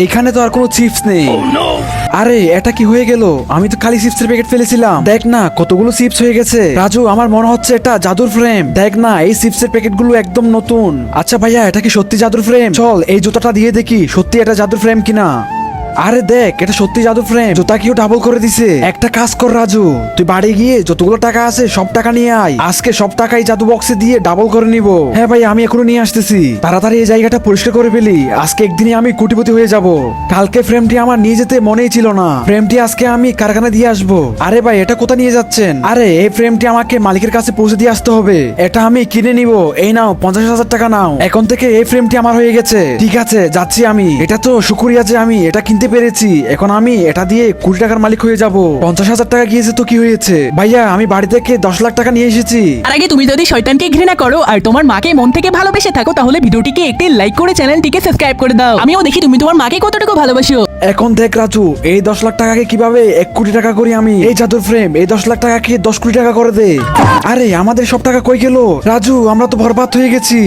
এইখানে তো আর কোনো চিপস নেই। আরে এটা কি হয়ে গেল? আমি তো খালি চিপসের প্যাকেট ফেলেছিলাম। দেখ না কতগুলো চিপস হয়ে গেছে। রাজু আমার মনে হচ্ছে এটা জাদুর ফ্রেম। দেখ না এই চিপসের প্যাকেট গুলো একদম নতুন। আচ্ছা ভাইয়া এটা কি সত্যি জাদুর ফ্রেম? চল এই জুতাটা দিয়ে দেখি সত্যি এটা জাদুর ফ্রেম কিনা। আরে দেখ এটা সত্যি জাদু ফ্রেম। জুতা কেউ ডাবল করে দিছে। একটা কাজ কর রাজু, তুই বাড়ি গিয়ে যতগুলো টাকা আছে সব টাকা নিয়ে আয়। আজকে সব টাকাই জাদু বক্সে দিয়ে ডাবল করে নিব। হ্যাঁ ভাই আমি এখনো নিয়ে আসতেছি। তাড়াতাড়ি এই জায়গাটা পরিষ্কার করে ফেলি। আজকে একদিনে আমি কোটিপতি হয়ে যাব। কালকে ফ্রেমটি আমার নিয়ে যেতে মনেই ছিল না। ফ্রেমটি আজকে আমি কারখানায় দিয়ে আসবো। আরে ভাই এটা কোথায় নিয়ে যাচ্ছেন? আরে এই ফ্রেমটি আমাকে মালিকের কাছে পৌঁছে দিয়ে আসতে হবে। এটা আমি কিনে নিব। এই নাও 50,000 টাকা নাও। এখন থেকে এই ফ্রেমটি আমার হয়ে গেছে। ঠিক আছে যাচ্ছি আমি। এটা তো শুকরিয়া যে আমি এটা কিনতে পেরেছি। এখন আমি এটা দিয়ে 20 টাকার মালিক হয়ে যাব। 50,000 টাকা গিয়েছে তো কি হয়েছে? ভাইয়া আমি বাড়ি থেকে 10 লাখ টাকা নিয়ে এসেছি। আর আগে তুমি যদি শয়তানকে ঘৃণা করো আর তোমার মাকে মন থেকে ভালোবেসে থাকো তাহলে ভিডিওটিকে একটি লাইক করে চ্যানেলটিকে সাবস্ক্রাইব করে দাও। আমিও দেখি তুমি তোমার মাকে কতটুকু ভালোবাসো। এখন দেখ রাজু এই 10 লাখ টাকাকে কিভাবে 1 কোটি টাকা করি আমি। এই জাদুর ফ্রেম এই 10 লাখ টাকাকে 10 কোটি টাকা করে দে। আরে আমাদের সব টাকা কই গেল? রাজু আমরা তো বরবাদ হয়ে গেছি।